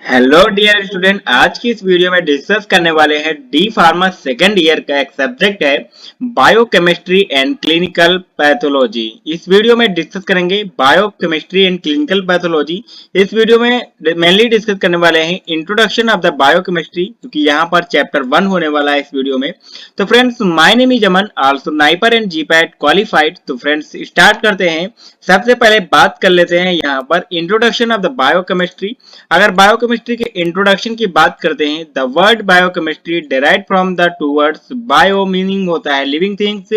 Hello dear student, आज की इस वीडियो में डिस्कस करने वाले हैं डी फार्मा सेकेंड ईयर का एक सब्जेक्ट है बायोकेमिस्ट्री एंड क्लिनिकल पैथोलॉजी। इस वीडियो में डिस्कस करेंगे बायोकेमिस्ट्री एंड क्लिनिकल पैथोलॉजी। इस वीडियो में मेनली डिस्कस करने वाले हैं इंट्रोडक्शन ऑफ द बायोकेमिस्ट्री, क्योंकि यहाँ पर चैप्टर 1 होने वाला है इस वीडियो में। तो friends, my name is Aman, also NIPER and GPAT qualified. तो फ्रेंड्स, स्टार्ट करते हैं। सबसे पहले बात कर लेते हैं यहाँ पर इंट्रोडक्शन ऑफ द बायोकेमिस्ट्री। अगर बायोकेमिस्ट्री के इंट्रोडक्शन की बात करते हैं, the word biochemistry derive from the two words. Bio meaning होता है living things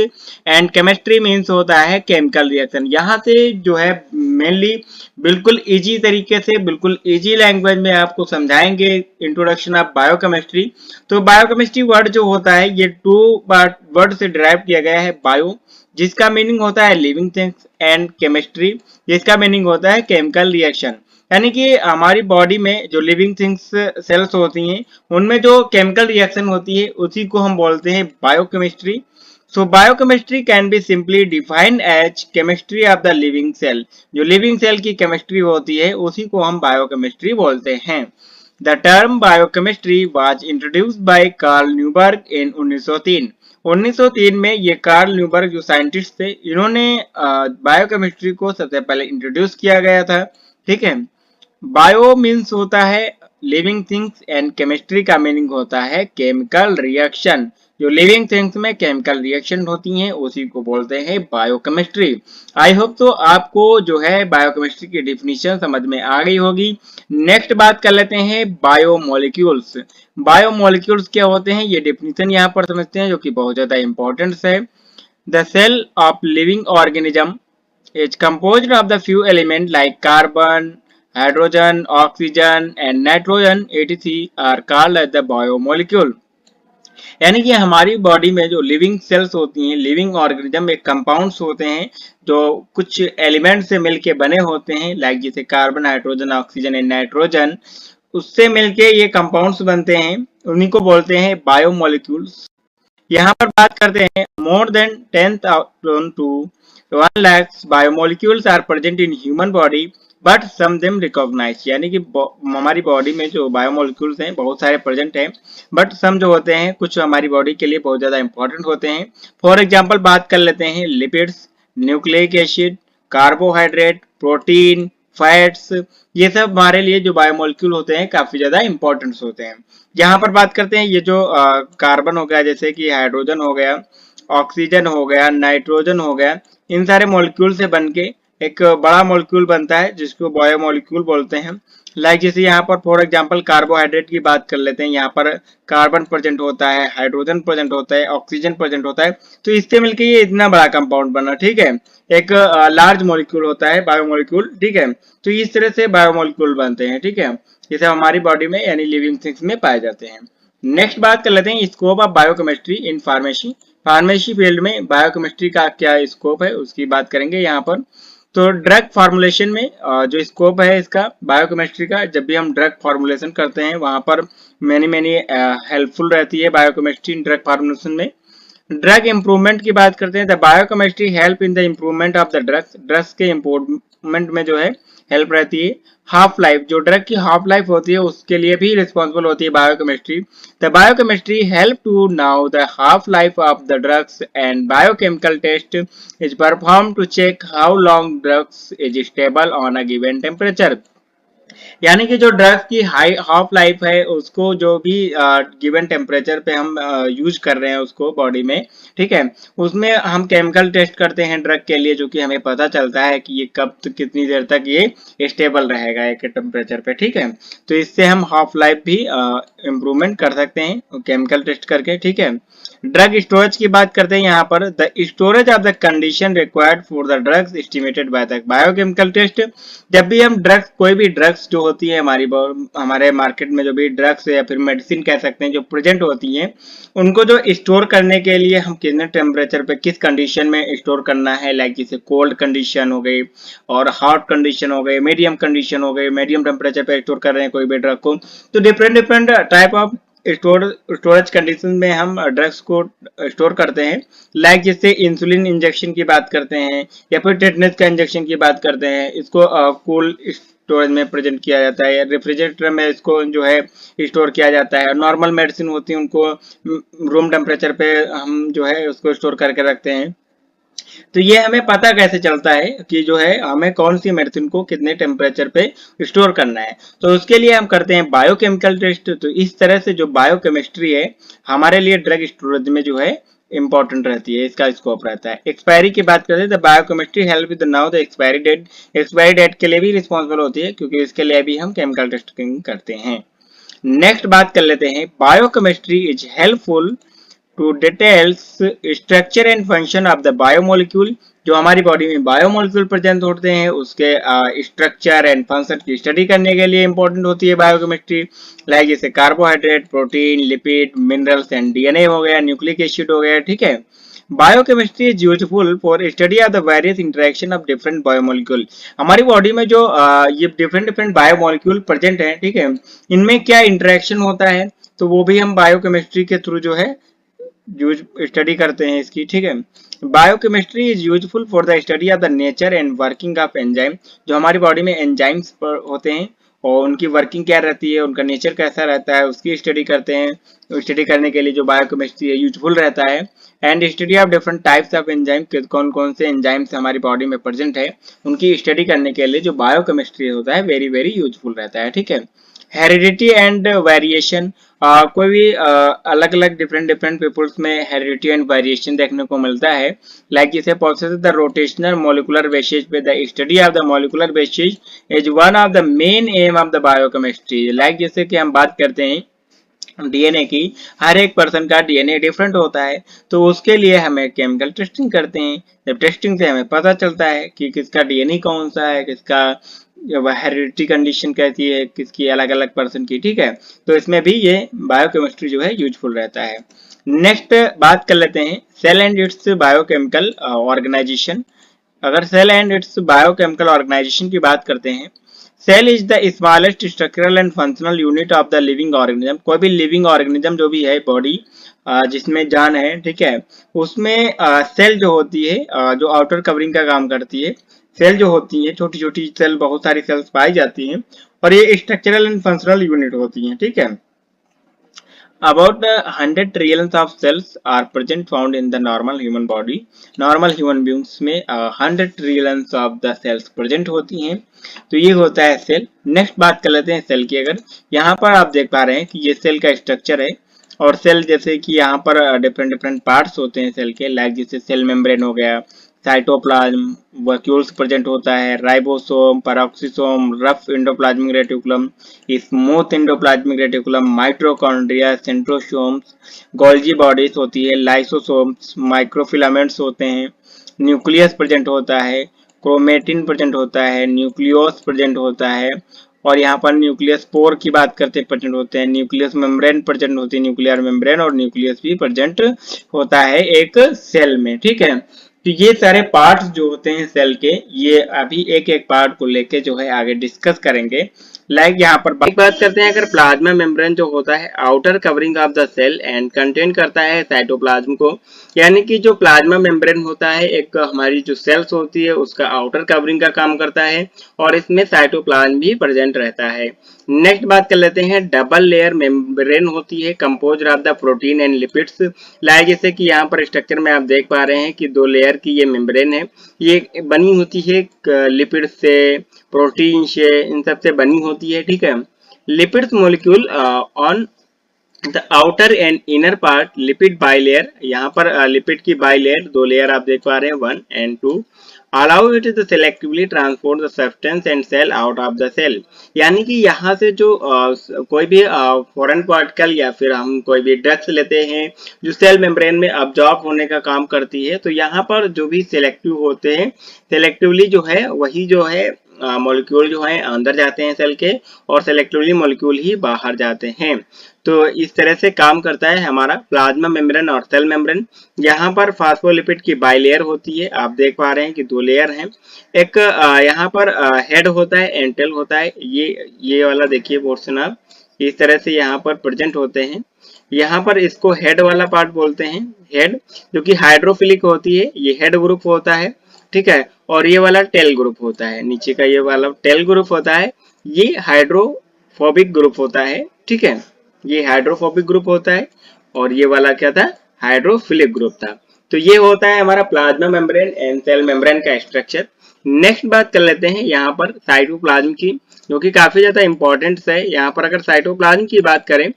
and chemistry means होता है केमिकल रिएक्शन। यहाँ से जो है मेनली बिल्कुल इजी तरीके से, बिल्कुल इजी लैंग्वेज में आपको समझाएंगे इंट्रोडक्शन ऑफ बायोकेमिस्ट्री। तो बायोकेमिस्ट्री वर्ड जो होता है ये टू वर्ड से डिराइव किया गया है। बायो जिसका मीनिंग होता है लिविंग थिंग्स एंड केमिस्ट्री जिसका मीनिंग होता है केमिकल रिएक्शन। यानी कि हमारी बॉडी में जो लिविंग थिंग्स सेल्स होती हैं उनमें जो केमिकल रिएक्शन होती है उसी को हम बोलते हैं biochemistry. So biochemistry can be simply defined as chemistry of the living cell. जो लिविंग सेल की केमिस्ट्री होती है उसी को हम बायोकेमिस्ट्री बोलते हैं। The term biochemistry was introduced by Carl Neuberg in 1903। 1903 में ये कार्ल न्यूबर्ग जो साइंटिस्ट थे, इन्होंने बायोकेमिस्ट्री को सबसे पहले इंट्रोड्यूस किया गया था। ठीक है। बायो मीन्स होता है लिविंग थिंग्स एंड केमिस्ट्री का मीनिंग होता है केमिकल रिएक्शन। जो लिविंग थिंग्स में केमिकल रिएक्शन होती हैं उसी को बोलते हैं बायोकेमिस्ट्री। आई होप तो आपको जो है बायोकेमिस्ट्री की डिफिनीशन समझ में आ गई होगी। नेक्स्ट बात कर लेते हैं बायोमोलिक्यूल्स। बायोमोलिक्यूल्स क्या होते हैं ये डिफिनीशन यहाँ पर समझते हैं, जो कि बहुत ज्यादा इंपॉर्टेंट है। The cell of living organism is composed of the few elements like carbon, hydrogen, oxygen and nitrogen etc. are called as the biomolecule। यानी कि हमारी बॉडी में जो लिविंग सेल्स होती हैं, लिविंग ऑर्गेनिज्म में कंपाउंड्स होते हैं जो कुछ एलिमेंट से मिलके बने होते हैं, लाइक जैसे carbon, hydrogen, oxygen and nitrogen, उससे मिलके ये कंपाउंड्स बनते हैं, उन्हीं को बोलते हैं बायोमोलिक्यूल्स। यहाँ पर बात करते हैं more than 10,000 to 1 lakhs biomolecules are present in human body but some them recognise. यानी कि हमारी बॉडी में जो बायोमोलिक्यूल्स हैं बहुत सारे प्रेजेंट हैं, बट सम जो होते हैं कुछ हमारी बॉडी के लिए बहुत ज्यादा इंपॉर्टेंट होते हैं। फॉर एग्जांपल बात कर लेते हैं lipids, nucleic acid, carbohydrate, protein, fats, ये सब हमारे लिए जो बायोमोलिक्यूल होते हैं काफी ज्यादा इंपॉर्टेंट होते हैं। यहाँ पर बात करते हैं ये जो कार्बन हो गया, जैसे कि हाइड्रोजन हो गया, ऑक्सीजन हो गया, नाइट्रोजन हो गया, इन सारे मॉलिक्यूल से बनके एक बड़ा मॉलिक्यूल बनता है जिसको बायोमोलिक्यूल बोलते हैं। लाइक जैसे यहाँ पर फॉर एग्जांपल कार्बोहाइड्रेट की बात कर लेते हैं, यहाँ पर कार्बन प्रेजेंट होता है, हाइड्रोजन प्रेजेंट होता है, ऑक्सीजन प्रेजेंट होता है, तो इससे मिलकर ये इतना बड़ा कंपाउंड बना। ठीक है, एक लार्ज मॉलिक्यूल होता है बायोमोलिक्यूल। ठीक है, तो इस तरह से बायोमोलिक्यूल बनते हैं। ठीक है, ये सब हमारी बॉडी में यानी लिविंग थिंग्स में पाए जाते हैं। नेक्स्ट बात कर लेते हैं scope of biochemistry in pharmacy. Pharmacy field में बायोकेमिस्ट्री का क्या स्कोप है उसकी बात करेंगे यहाँ पर। तो ड्रग फॉर्मुलेशन में जो स्कोप है इसका बायोकेमिस्ट्री का, जब भी हम ड्रग फॉर्मुलेशन करते हैं वहां पर मैनी हेल्पफुल रहती है बायोकेमिस्ट्री इन ड्रग फॉर्मुलेशन में। ड्रग इम्प्रूवमेंट की बात करते हैं, the biochemistry help in the improvement of the drugs. Drugs के इम्प्रूवमेंट में जो है हेल्प रहती है। हाफ लाइफ, जो ड्रग की हाफ लाइफ होती है उसके लिए भी रिस्पॉन्सिबल होती है biochemistry. The biochemistry help to know the half life of the drugs and biochemical test is perform to check how long drugs is stable on a given temperature. यानी कि जो ड्रग्स की हाई हाफ लाइफ है उसको जो भी given temperature पे हम यूज कर रहे हैं उसको बॉडी में, ठीक है, उसमें हम केमिकल टेस्ट करते हैं ड्रग के लिए, जो कि हमें पता चलता है कि ये कब तो कितनी देर तक ये स्टेबल रहेगा एक टेम्परेचर पे। ठीक है, तो इससे हम हाफ लाइफ भी इम्प्रूवमेंट कर सकते हैं केमिकल टेस्ट करके। ठीक है, ड्रग स्टोरेज की बात करते हैं यहाँ पर, the storage of the condition required for the drugs estimated by the biochemical test. जब भी हम ड्रग्स, कोई भी ड्रग्स जो होती है हमारे मार्केट में, जो भी ड्रग्स या फिर मेडिसिन कह सकते हैं जो प्रेजेंट होती हैं, उनको जो स्टोर करने के लिए हम कितने टेम्परेचर पे किस कंडीशन में स्टोर करना है, लाइक जैसे कोल्ड कंडीशन हो गई और हॉट कंडीशन हो गई, मीडियम कंडीशन हो गई, मीडियम टेम्परेचर पे स्टोर कर रहे हैं कोई भी ड्रग को, तो different type of storage condition में हम ड्रग्स को स्टोर करते हैं। लाइक जैसे इंसुलिन इंजेक्शन की बात करते हैं या फिर टेटनस का इंजेक्शन की बात करते हैं, इसको कूल स्टोरेज में प्रेजेंट किया जाता है, या रेफ्रिजरेटर में इसको जो है स्टोर किया जाता है। नॉर्मल मेडिसिन होती है उनको रूम टेम्परेचर पे हम जो है उसको स्टोर करके रखते हैं। तो ये हमें पता कैसे चलता है कि जो है हमें कौन सी मेडिसिन को कितने टेम्परेचर पे स्टोर करना है। तो उसके लिए हम करते हैं बायोकेमिकल टेस्ट। तो इस तरह से जो बायोकेमिस्ट्री है हमारे लिए ड्रग स्टोरेज में जो है इंपॉर्टेंट रहती है, इसका स्कोप रहता है। एक्सपायरी की बात करते हैं तो biochemistry help with know the expiry date. Expiry date के लिए भी रिस्पॉन्सिबल होती है, क्योंकि इसके लिए भी हम केमिकल टेस्टिंग करते हैं। नेक्स्ट बात कर लेते हैं, biochemistry is helpful to details structure and function of the biomolecule. जो हमारी बॉडी में बायोमोलिक्यूल प्रेजेंट होते हैं उसके स्ट्रक्चर एंड फंक्शन की स्टडी करने के लिए इंपॉर्टेंट होती है बायोकेमिस्ट्री। लाइक जैसे carbohydrate, protein, lipid, minerals and DNA हो गया, न्यूक्लिक एसिड हो गया, ठीक है। Biochemistry is useful for study of the various interaction of different biomolecule. हमारी बॉडी में जो ये डिफरेंट बायोमोलिक्यूल प्रेजेंट है, ठीक है, इनमें क्या इंटरेक्शन होता है तो वो भी हम बायोकेमिस्ट्री के थ्रू जो है यूज स्टडी करते हैं इसकी, ठीक है। Biochemistry is useful for the study of the nature and working of enzyme. जो हमारी बॉडी में एंजाइम्स होते हैं और उनकी वर्किंग क्या रहती है, उनका नेचर कैसा रहता है, उसकी स्टडी करते हैं। स्टडी करने के लिए जो बायोकेमिस्ट्री है यूजफुल रहता है। And study of different types of enzyme, कौन कौन से एंजाइम्स हमारी बॉडी में प्रेजेंट है उनकी स्टडी करने के लिए जो बायोकेमिस्ट्री होता है वेरी वेरी यूजफुल रहता है, ठीक है। हेरिडिटी एंड वेरिएशन, कोई भी अलग अलग डिफरेंट पीपुल्स में हेरिडिटी एंड वेरिएशन देखने को मिलता है। लाइक जैसे process the rotational molecular basis पे the study of the molecular basis is one of the main aim of the biochemistry. Like जैसे कि हम बात करते हैं डीएनए की, हर एक पर्सन का डीएनए डिफरेंट होता है, तो उसके लिए हमें केमिकल टेस्टिंग करते हैं। जब टेस्टिंग से हमें पता चलता है कि किसका डीएनए कौन सा है, किसका हेरिडिटी कंडीशन कैसी है, किसकी अलग अलग पर्सन की, ठीक है। तो इसमें भी ये बायोकेमिस्ट्री जो है यूजफुल रहता है। नेक्स्ट बात कर लेते हैं cell and its biochemical organisation. अगर cell and its biochemical organisation की बात करते हैं, cell is the smallest structural and functional unit of the living organism. कोई भी लिविंग ऑर्गेनिज्म जो भी है बॉडी जिसमें जान है, ठीक है, उसमें सेल जो होती है जो आउटर कवरिंग का काम करती है। सेल जो होती है छोटी छोटी सेल, बहुत सारी सेल्स पाई जाती हैं और ये स्ट्रक्चरल एंड फंक्शनल यूनिट होती हैं, ठीक है। About 100 trillions of cells are present found in the normal human body. Normal human beings में 100 trillions of the cells present होती हैं। तो ये होता है सेल। नेक्स्ट बात कर लेते हैं सेल की। अगर यहाँ पर आप देख पा रहे हैं कि ये सेल का स्ट्रक्चर है, और सेल जैसे कि यहाँ पर डिफरेंट पार्ट्स होते हैं सेल के। लाइक जैसे सेल मेम्ब्रेन हो गया, साइटोप्लाज्म, वैक्यूल्स प्रेजेंट होता है, ribosome, पैरोक्सिसोम, rough endoplasmic reticulum, smooth endoplasmic reticulum, mitochondria, centrosomes, Golgi bodies होती है, लाइसोसोम्स, माइक्रोफिलामेंट्स होते हैं, न्यूक्लियस प्रेजेंट होता है, क्रोमेटिन प्रेजेंट होता है, न्यूक्लियोस प्रेजेंट होता है, और यहाँ पर न्यूक्लियस पोर की बात करते हैं प्रेजेंट होते हैं, न्यूक्लियस मेम्ब्रेन प्रेजेंट होती है, न्यूक्लियर मेम्ब्रेन और न्यूक्लियस भी प्रेजेंट होता है एक सेल में, ठीक है। तो ये सारे पार्ट्स जो होते हैं सेल के, ये अभी एक एक पार्ट को लेके जो है आगे डिस्कस करेंगे। लाइक यहाँ पर बात करते हैं, अगर प्लाज्मा मेम्ब्रेन जो होता है outer covering of the cell and contain करता है साइटोप्लाज्म को। यानी कि जो प्लाज्मा मेम्ब्रेन होता है एक हमारी जो सेल्स होती है उसका आउटर कवरिंग का काम करता है, और इसमें साइटोप्लाज्म भी प्रेजेंट रहता है। नेक्स्ट बात कर लेते हैं, डबल लेयर मेम्ब्रेन होती है composed of the protein and lipids. Like जैसे कि यहाँ पर स्ट्रक्चर में आप देख पा रहे हैं कि 2 लेयर की ये मेम्ब्रेन है, ये बनी होती है लिपिड से, प्रोटीन से, इन सब से बनी होती है, ठीक है। Lipids molecule on the outer and inner part lipid bilayer. यहाँ पर लिपिड की बाइलेयर 2 लेयर आप देख पा रहे हैं, 1 and 2, allow it to selectively transport the substance and cell out of the cell। यानी कि यहाँ से जो कोई भी फॉरेन पार्टिकल या फिर हम कोई भी ड्रग्स लेते हैं जो सेल मेम्ब्रेन में अब्जॉर्ब होने का काम करती है, तो यहाँ पर जो भी सिलेक्टिव होते हैं, सिलेक्टिवली जो है वही जो है मॉलिक्यूल जो है अंदर जाते हैं सेल के, और सेलेक्टिवली मॉलिक्यूल ही बाहर जाते हैं। तो इस तरह से काम करता है हमारा प्लाज्मा मेम्ब्रेन और सेल मेम्ब्रेन। यहाँ पर फास्फोलिपिड की बाइलेयर होती है, आप देख पा रहे हैं कि 2 लेयर हैं। एक यहाँ पर हेड होता है, एंटेल होता है, ये वाला देखिए पोर्शन आप, इस तरह से यहाँ पर प्रेजेंट होते हैं। यहाँ पर इसको हेड वाला पार्ट बोलते हैं, हेड, जो कि हाइड्रोफिलिक होती है, ये हेड ग्रुप होता है, ठीक है। और ये वाला टेल ग्रुप होता है, नीचे का ये वाला टेल ग्रुप होता है, ये हाइड्रोफोबिक ग्रुप होता है, ठीक है, ये हाइड्रोफोबिक ग्रुप होता है, और ये वाला क्या था, हाइड्रोफिलिक ग्रुप था। तो ये होता है हमारा plasma membrane and cell membrane का स्ट्रक्चर। नेक्स्ट बात कर लेते हैं यहाँ पर साइटोप्लाज्म की, जो कि काफी ज्यादा इंपॉर्टेंट है। यहाँ पर अगर साइटोप्लाज्म की बात करें,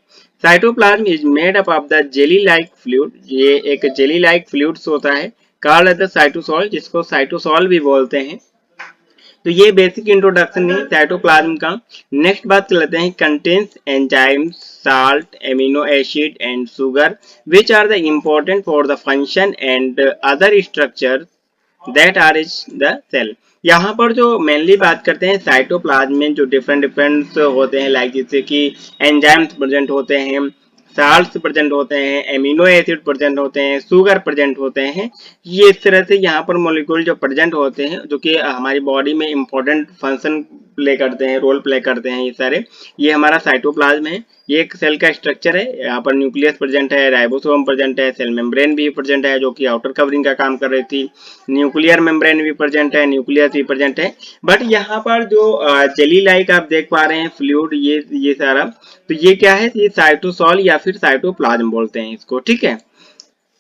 cytoplasm is made up of the jelly like fluid, ये एक जेली लाइक फ्लूइड्स होता है, कॉल्ड द साइटोसॉल, जिसको साइटोसॉल भी बोलते हैं। तो ये बेसिक इंट्रोडक्शन है साइटोप्लाज्म का। नेक्स्ट बात कर लेते हैं, contains enzymes, salt, amino acid and sugar which are the important for the function and other structure that are is the cell. यहाँ पर जो मेनली बात करते हैं साइटोप्लाज्म में जो डिफरेंट होते हैं, लाइक जैसे कि एंजाइम्स प्रेजेंट होते हैं, साल्ट्स प्रेजेंट होते हैं, एमिनो एसिड प्रेजेंट होते हैं, शुगर प्रेजेंट होते हैं। ये इस तरह से यहाँ पर मॉलिक्यूल जो प्रेजेंट होते हैं, जो कि हमारी बॉडी में इंपॉर्टेंट फंक्शन प्ले करते हैं, रोल प्ले करते हैं, ये सारे, ये हमारा साइटोप्लाज्म है। ये एक सेल का स्ट्रक्चर है। यहाँ पर न्यूक्लियस प्रेजेंट है, राइबोसोम प्रेजेंट है, सेल मेम्ब्रेन भी प्रेजेंट है जो कि आउटर कवरिंग का काम कर रही थी, न्यूक्लियर मेम्ब्रेन भी प्रेजेंट है, न्यूक्लियस भी प्रेजेंट है। बट यहाँ पर जो जेली लाइक आप देख पा रहे हैं फ्लूइड, ये सारा, तो ये क्या है, ये साइटोसॉल या फिर साइटोप्लाज्म बोलते हैं इसको, ठीक है।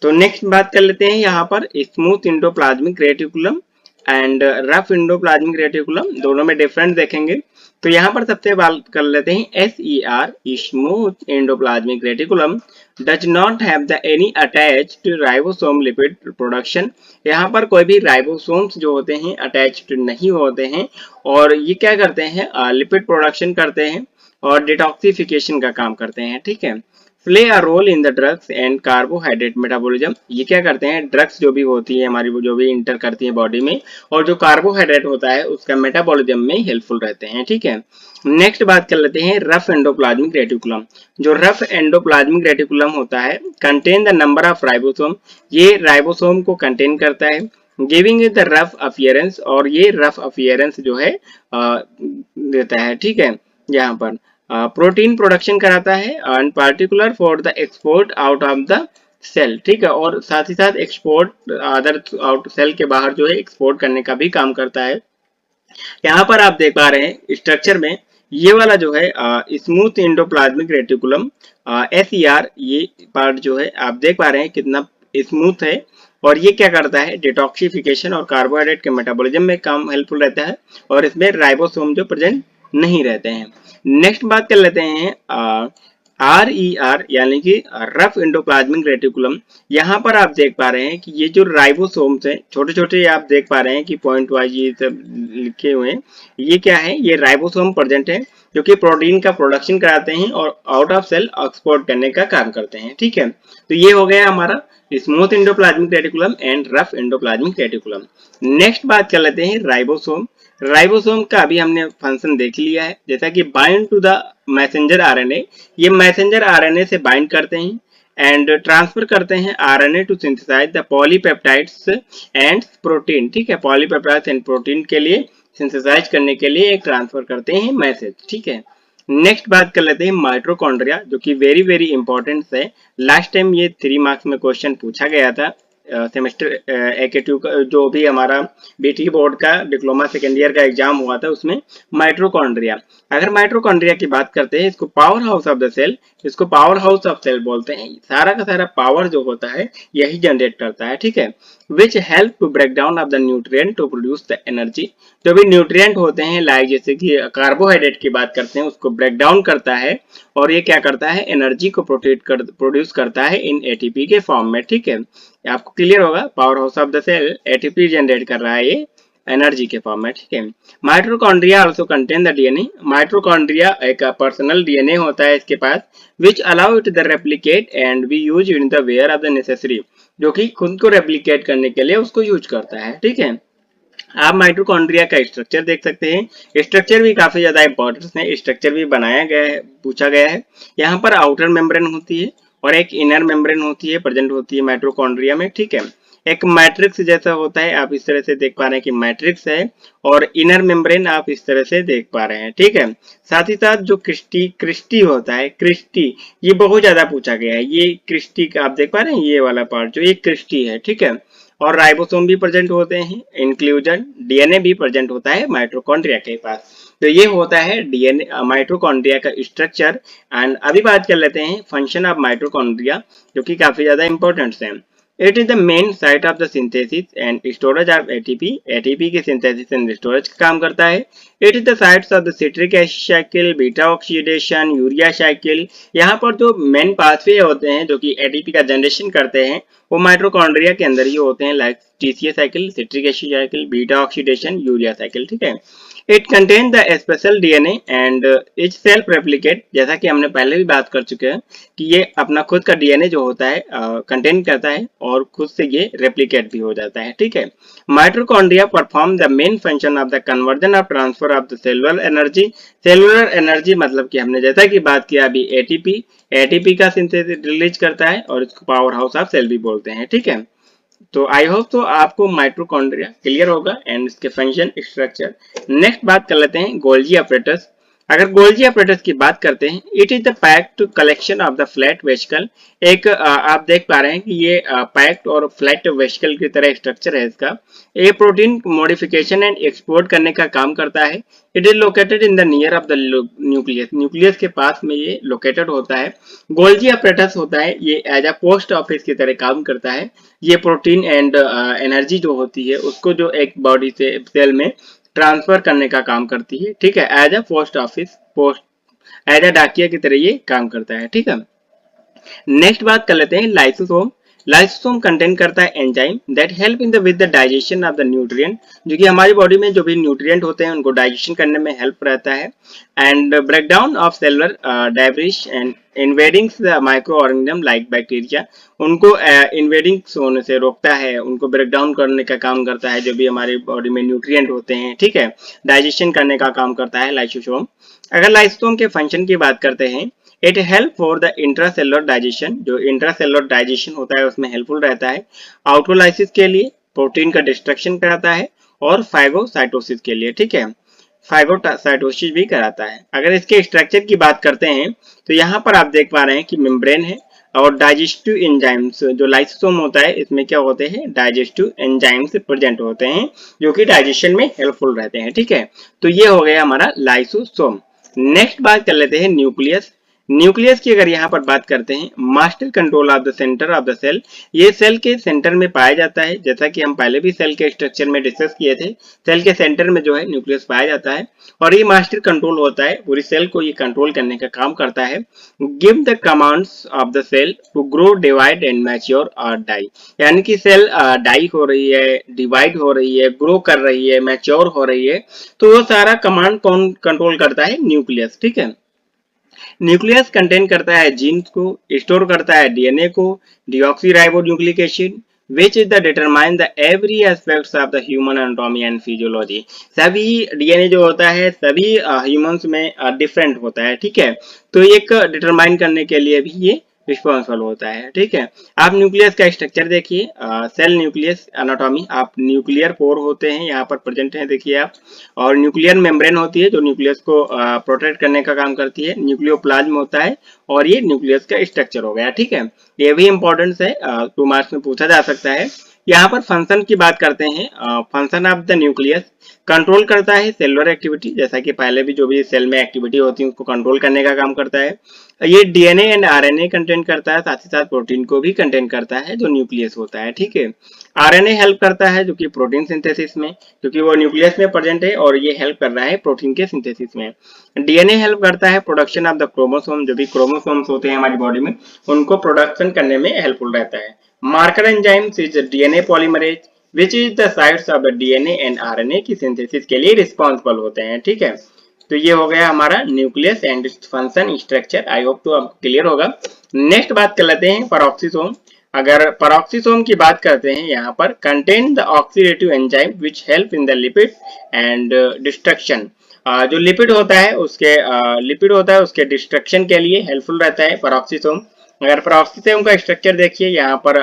तो नेक्स्ट बात कर लेते हैं यहाँ पर smooth endoplasmic reticulum and rough endoplasmic reticulum, दोनों में डिफरेंस देखेंगे। तो यहाँ पर सबसे बात कर लेते हैं SER, smooth endoplasmic reticulum does not have the any attached ribosome lipid production. यहाँ पर कोई भी राइबोसोम्स जो होते हैं अटैच्ड नहीं होते हैं, और ये क्या करते हैं, लिपिड प्रोडक्शन करते हैं और डिटॉक्सिफिकेशन का काम करते हैं, ठीक है। Play a role in the drugs and carbohydrate metabolism, ये क्या करते हैं, ड्रग्स जो भी होती है हमारी, वो जो भी इंटर करती है बॉडी में, और जो कार्बोहाइड्रेट होता है उसका मेटाबॉलिज्म में हेल्पफुल रहते हैं, ठीक है। नेक्स्ट बात कर लेते हैं रफ एंडोप्लाज्मिक रेटिकुलम। जो रफ एंडोप्लाज्मिक रेटिकुलम होता है contain the number of ribosome, ये राइबोसोम को कंटेन करता है, गिविंग द रफ अपीयरेंस, और ये रफ अपीयरेंस जो है देता है, ठीक है। यहाँ पर प्रोटीन प्रोडक्शन कराता है and particular for the export out of the cell, ठीक है, और साथ ही साथ एक्सपोर्ट अदर आउट सेल के बाहर जो है एक्सपोर्ट करने का भी काम करता है। यहाँ पर आप देख पा रहे हैं स्ट्रक्चर में ये वाला जो है स्मूथ इंडोप्लाज्मिक रेटिकुलम SER, ये पार्ट जो है आप देख पा रहे हैं कितना स्मूथ है, और ये क्या करता है, डिटॉक्सिफिकेशन और कार्बोहाइड्रेट के मेटाबॉलिज्म में काम हेल्पफुल रहता है, और इसमें राइबोसोम जो प्रेजेंट नहीं रहते हैं। नेक्स्ट बात कर लेते हैं RER यानी कि रफ इंडोप्लाज्मिक रेटिकुलम। यहाँ पर आप देख पा रहे हैं कि ये जो राइबोसोम्स हैं छोटे छोटे, आप देख पा रहे हैं कि पॉइंट वाइज ये सब लिखे हुए हैं, ये क्या है, ये राइबोसोम प्रेजेंट है जो कि प्रोटीन का प्रोडक्शन कराते हैं और आउट ऑफ सेल एक्सपोर्ट करने का काम करते हैं, ठीक है। तो ये हो गया हमारा smooth endoplasmic reticulum and rough endoplasmic reticulum. Next बात कर लेते हैं राइबोसोम। राइबोसोम का अभी हमने फंक्शन देख लिया है, जैसा कि bind to the messenger RNA, ये मैसेंजर आरएनए से बाइंड करते हैं एंड ट्रांसफर करते हैं RNA to synthesize the polypeptides and protein, ठीक है, पॉलीपेप्टाइड्स एंड प्रोटीन के लिए सिंथेसाइज करने के लिए एक ट्रांसफर करते हैं मैसेज, ठीक है। नेक्स्ट बात कर लेते हैं माइटोकॉन्ड्रिया, जो कि वेरी वेरी इंपॉर्टेंट है। लास्ट टाइम ये 3 मार्क्स में क्वेश्चन पूछा गया था सेमेस्टर AK2 का, जो भी हमारा BT बोर्ड का डिप्लोमा सेकेंड ईयर का एग्जाम हुआ था, उसमें माइटोकॉन्ड्रिया। अगर माइटोकॉन्ड्रिया की बात करते हैं, इसको power house of the cell, इसको पावर हाउस ऑफ सेल बोलते हैं। सारा का सारा पावर जो होता है यही जनरेट करता है, ठीक है। Which help to break down of the nutrient to produce the energy, जो भी न्यूट्रिएंट होते हैं, लाइक जैसे कि कार्बोहाइड्रेट की बात करते हैं, उसको ब्रेक डाउन करता है, और ये क्या करता है, एनर्जी को प्रोड्यूस करता है इन ATP के फॉर्म में, ठीक है। आपको क्लियर होगा, power house of the cell ATP generate कर रहा है ये एनर्जी के फॉर्म में, ठीक है। Mitochondria also contain the DNA, mitochondria एक पर्सनल DNA होता है इसके पास, which allow it the replicate and be use in the where of the necessary, जो कि खुद को रेप्लिकेट करने के लिए उसको यूज करता है, ठीक है। आप माइटोकॉन्ड्रिया का स्ट्रक्चर देख सकते हैं, स्ट्रक्चर भी काफी ज्यादा इंपॉर्टेंट है, स्ट्रक्चर भी बनाया गया है, पूछा गया है। यहाँ पर आउटर मेम्ब्रेन होती है और एक इनर मेम्ब्रेन होती है, प्रेजेंट होती है माइटोकॉन्ड्रिया में, ठीक है। एक मैट्रिक्स जैसा होता है, आप इस तरह से देख पा रहे हैं कि मैट्रिक्स है, और इनर मेम्ब्रेन आप इस तरह से देख पा रहे हैं, ठीक है। साथ ही साथ जो क्रिस्टी होता है, क्रिस्टी, ये बहुत ज्यादा पूछा गया है, ये क्रिस्टी आप देख पा रहे हैं, ये वाला पार्ट जो ये क्रिस्टी है, ठीक है। और राइबोसोम भी प्रेजेंट होते हैं। इंक्लूजन डीएनए भी प्रेजेंट होता है माइटोकॉन्ड्रिया के पास। तो ये होता है डीएनए माइटोकॉन्ड्रिया का स्ट्रक्चर। एंड अभी बात कर लेते हैं फंक्शन ऑफ माइटोकॉन्ड्रिया, जो कि काफी ज्यादा इंपॉर्टेंट है। It is the main site of the synthesis and storage of ATP. ATP की सिंथेसिस एंड स्टोरेज का काम करता है। It is the sites of the citric acid cycle, beta oxidation, urea cycle. यहाँ पर जो मेन पाथवे होते हैं जो कि एटीपी का जनरेशन करते हैं वो माइटोकॉन्ड्रिया के अंदर ही होते हैं, like TCA cycle, citric acid cycle, beta oxidation, urea cycle. ठीक है। It contain the special DNA and each self replicate. जैसा कि हमने पहले भी बात कर चुके हैं कि ये अपना खुद का डीएनए जो होता है कंटेन करता है और खुद से ये रेप्लिकेट भी हो जाता है। ठीक है। Mitochondria perform the main function of the conversion of transfer of the cellular energy. Cellular energy मतलब कि हमने जैसा कि बात किया अभी एटीपी, एटीपी का सिंथेसिस रिलीज करता है और इसको पावर हाउस ऑफ सेल भी बोलते हैं। ठीक है। तो आई होप तो आपको माइटोकॉन्ड्रिया क्लियर होगा एंड इसके फंक्शन स्ट्रक्चर। नेक्स्ट बात कर लेते हैं गोल्जी apparatus। अगर गोल्जी apparatus की बात करते हैं, it is the packed collection of the flat vesicle. एक आप देख पा रहे हैं कि ये पैक्ड और फ्लैट वेसिकल की तरह स्ट्रक्चर है इसका। ये प्रोटीन मॉडिफिकेशन एंड एक्सपोर्ट करने का काम करता है। It is located in the near of the nucleus. Nucleus के पास में ये लोकेटेड होता है। गोल्जी apparatus होता है ये एज अ पोस्ट ऑफिस की तरह काम करता है। ये प्रोटीन एंड एनर्जी जो होती है उसको जो एक बॉडी से सेल में ट्रांसफर करने का काम करती है। ठीक है। As a post office, post as a डाकिया की तरह ये काम करता है। ठीक है। नेक्स्ट बात कर लेते हैं लाइसोसोम। लाइसोसोम कंटेन करता है enzyme that help in the with the digestion of the nutrient, जो कि हमारी बॉडी में जो भी न्यूट्रिएंट होते हैं उनको डाइजेशन करने में हेल्प रहता है। And breakdown of cellular debris and invading the micro organism like bacteria. उनको इन्वेडिंग होने से रोकता है, उनको ब्रेक डाउन करने का काम करता है जो भी हमारी बॉडी में न्यूट्रिएंट होते हैं। ठीक है। डाइजेशन करने का काम करता है लाइसोसोम। अगर लाइसोसोम के फंक्शन की बात करते हैं, it help for the intracellular digestion. जो इंट्रासेलुलर डाइजेशन होता है उसमें हेल्पफुल रहता है। आउटोलाइसिस के लिए, प्रोटीन का डिस्ट्रक्शन कराता है और फाइगोसाइटोसिस के लिए। ठीक है। फाइगोसाइटोसिस भी कराता है। अगर इसके स्ट्रक्चर की बात करते हैं तो यहाँ पर आप देख पा रहे हैं कि मेम्ब्रेन है और डाइजेस्टिव एंजाइम्स। जो लाइसोसोम होता है इसमें क्या होते हैं, डाइजेस्टिव एंजाइम्स प्रेजेंट होते हैं जो कि डाइजेशन में हेल्पफुल रहते हैं। ठीक है। तो ये हो गया हमारा लाइसोसोम। नेक्स्ट बात कर लेते हैं न्यूक्लियस। न्यूक्लियस की अगर यहाँ पर बात करते हैं, master control of the centre of the cell. ये सेल के सेंटर में पाया जाता है। जैसा कि हम पहले भी सेल के स्ट्रक्चर में डिस्कस किए थे, सेल के सेंटर में जो है न्यूक्लियस पाया जाता है और ये मास्टर कंट्रोल होता है, पूरी सेल को ये कंट्रोल करने का काम करता है। Give the commands of the cell to grow, divide and mature और डाई। यानी कि सेल डाई हो रही है, डिवाइड हो रही है, ग्रो कर रही है, मैच्योर हो रही है, तो वो सारा कमांड कौन कंट्रोल करता है, न्यूक्लियस। ठीक है। न्यूक्लियस कंटेन करता है जीन्स को, स्टोर करता है डीएनए को, deoxyribonucleic acid which is the determine the every aspects of the human anatomy and physiology। सभी डीएनए जो होता है सभी ह्यूमंस में डिफरेंट होता है। ठीक है। तो एक डिटरमाइन करने के लिए भी ये रिस्पॉन्सिबल होता है। ठीक है। आप न्यूक्लियस का स्ट्रक्चर देखिए, सेल न्यूक्लियस एनाटॉमी। आप न्यूक्लियर पोर होते हैं यहाँ पर प्रेजेंट है, देखिए आप। और न्यूक्लियर मेम्ब्रेन होती है जो न्यूक्लियस को प्रोटेक्ट करने का काम करती है। न्यूक्लियोप्लाज्म होता है और ये न्यूक्लियस का स्ट्रक्चर हो गया। ठीक है। ये भी इंपॉर्टेंस है, 2 मार्क्स में पूछा जा सकता है। यहाँ पर फंक्शन की बात करते हैं। Function of the nucleus control करता है सेलुलर एक्टिविटी। जैसा कि पहले भी जो भी सेल में एक्टिविटी होती है उसको कंट्रोल करने का काम करता है। ये डीएनए एंड आरएनए कंटेन करता है, साथ ही साथ प्रोटीन को भी कंटेन करता है जो न्यूक्लियस होता है। ठीक है। आरएनए हेल्प करता है जो कि प्रोटीन सिंथेसिस में, क्योंकि वो न्यूक्लियस में प्रेजेंट है और ये हेल्प कर रहा है प्रोटीन के सिंथेसिस में। डीएनए हेल्प करता है प्रोडक्शन ऑफ द क्रोमोसोम। जो भी क्रोमोसोम्स होते हैं हमारी बॉडी में उनको प्रोडक्शन करने में हेल्पफुल रहता है। Marker enzymes is DNA polymerase which is the sites of the DNA and RNA की सिंथेसिस के लिए रिस्पॉन्सिबल होते हैं। ठीक है। तो ये हो गया हमारा nucleus and function structure. I hope तो आपको क्लियर होगा। नेक्स्ट बात कर लेते हैं पेरोक्सिसोम। अगर पेरोक्सिसोम की बात करते हैं, यहाँ पर contain the oxidative enzyme which help in the lipid and destruction. जो लिपिड होता है उसके डिस्ट्रक्शन के लिए हेल्पफुल रहता है पेरोक्सिसोम। अगर पेरोक्सिसोम का स्ट्रक्चर देखिए, यहाँ पर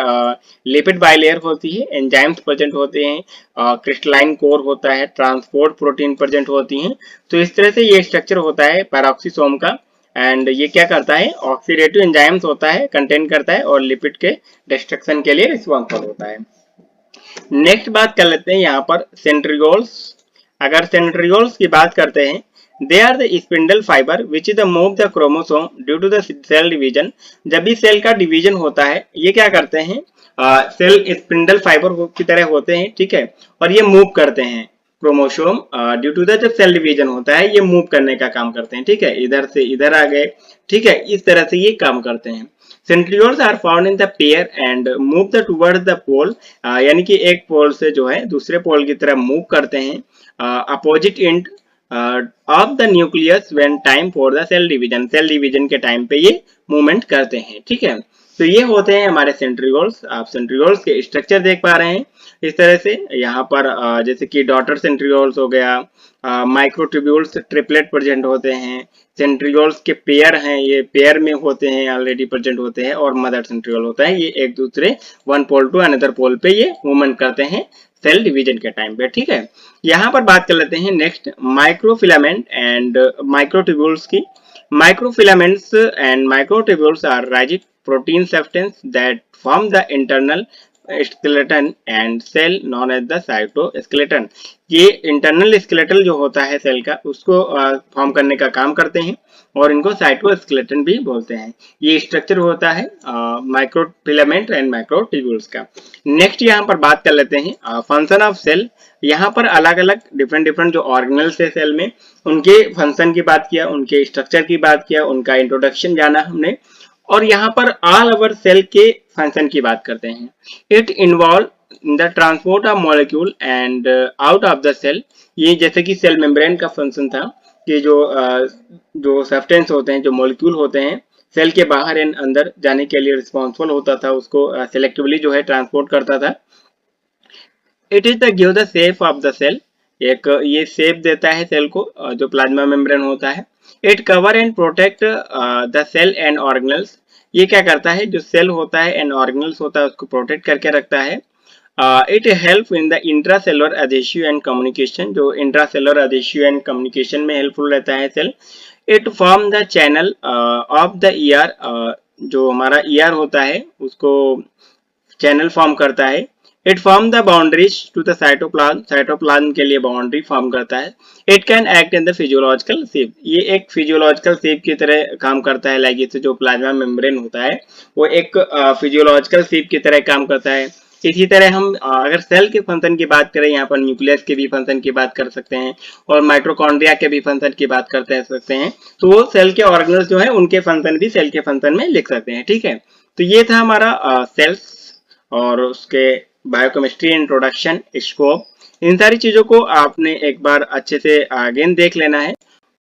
लिपिड बाइलेयर होती है, एंजाइम्स प्रेजेंट होते हैं, क्रिस्टलाइन कोर होता है, ट्रांसपोर्ट प्रोटीन प्रेजेंट होती हैं। तो इस तरह से ये स्ट्रक्चर होता है पेरोक्सिसोम का। एंड ये क्या करता है, ऑक्सीडेटिव एंजाइम्स होता है, कंटेन करता है और लिपिड के डिस्ट्रक्शन के लिए रिस्पॉन्सिबल होता है। नेक्स्ट बात कर लेते हैं यहाँ पर सेंट्रियोल्स। अगर सेंट्रियोल्स की बात करते हैं, they are the spindle fibre which is the move the chromosome due to the cell division. जब भी सेल का डिवीजन होता है, ये क्या करते हैं, सेल स्पिंडल फाइबर की तरह होते हैं, ठीक है, और ये मूव करते हैं क्रोमोसोम ड्यू टू द, जब सेल डिवीजन होता है ये मूव करने का काम करते हैं, ठीक है, इधर से इधर आ गए, ठीक है, इस तरह से ये काम करते हैं। Centrioles are found in the pair and move the towards the pole, यानी कि एक पोल से जो है दूसरे पोल की तरफ मूव करते हैं opposite end of the nucleus when time for the cell division. Cell division के टाइम पे ये मूवमेंट करते हैं, ठीक है। तो ये होते हैं हमारे सेंट्रियोल्स। आप सेंट्रियोल्स के स्ट्रक्चर देख पा रहे हैं इस तरह से। यहाँ पर जैसे कि डॉटर सेंट्रियोल्स हो गया, माइक्रोट्यूब्यूल्स ट्रिपलेट प्रेजेंट होते हैं, सेंट्रियोल्स के पेयर हैं, ये पेयर में होते हैं, ऑलरेडी प्रेजेंट होते हैं, और मदर सेंट्रियोल होता है, ये एक दूसरे वन पोल टू अनदर पोल पे ये मूवमेंट करते हैं सेल डिवीजन के टाइम पे, ठीक है। यहाँ पर बात कर लेते हैं नेक्स्ट माइक्रोफिलामेंट एंड माइक्रोट्यूब्यूल्स की। Microfilaments and microtubules are rigid protein substances that form the internal skeleton and cell known as the cytoskeleton। ये इंटरनल स्केलेटल जो होता है सेल का, उसको फॉर्म करने का काम करते हैं, और इनको साइटोस्केलेटन भी बोलते हैं। ये स्ट्रक्चर होता है माइक्रोफिलामेंट एंड माइक्रोट्यूब्यूल्स का। नेक्स्ट यहाँ पर बात कर लेते हैं फंक्शन ऑफ सेल। यहाँ पर अलग अलग डिफरेंट जो ऑर्गेनल्स है सेल में, उनके फंक्शन की बात किया, उनके स्ट्रक्चर की बात किया, उनका इंट्रोडक्शन जाना हमने, और यहाँ पर ऑल ओवर सेल के फंक्शन की बात करते हैं। It involve the transport of molecule and out of the cell. ये जैसे कि सेल मेम्ब्रेन का फंक्शन था कि जो सब्सटेंस होते हैं, जो मॉलिक्यूल होते हैं, सेल के बाहर एंड अंदर जाने के लिए रिस्पॉन्सिबल होता था, उसको सिलेक्टिवली जो है ट्रांसपोर्ट करता था। It is the give the shape of the cell. एक ये शेप देता है सेल को, जो प्लाज्मा मेम्ब्रेन होता है। It cover and protect the cell and organelles. ये क्या करता है, जो सेल होता है एंड ऑर्गेनल्स होता है उसको प्रोटेक्ट करके रखता है। It help in the intracellular adhesive and communication. जो इंट्रासेलुलर एडेसिव एंड कम्युनिकेशन में हेल्पफुल रहता है cell. It form the channel of the ER. जो हमारा ईआर होता है उसको चैनल फॉर्म करता है। It form the boundaries to the cytoplasm. Cytoplasm के लिए बाउंड्री फॉर्म करता है। It can act in the physiological shape. ये एक फिजियोलॉजिकल शेप की तरह काम करता है, लाइक जैसे जो प्लाज्मा मेम्ब्रेन होता है वो एक फिजियोलॉजिकल शेप की तरह काम करता है। इसी तरह हम अगर सेल के फंक्शन की बात करें, यहाँ पर न्यूक्लियस के भी फंक्शन की बात कर सकते हैं, और माइटोकॉन्ड्रिया के भी फंक्शन की बात करते सकते हैं। तो वो सेल के ऑर्गेनल्स जो है उनके फंक्शन भी सेल के फंक्शन में लिख सकते हैं, ठीक है। तो ये था हमारा सेल्स और उसके बायोकेमिस्ट्री इंट्रोडक्शन, स्कोप। इन सारी चीजों को आपने एक बार अच्छे से अगेन देख लेना है।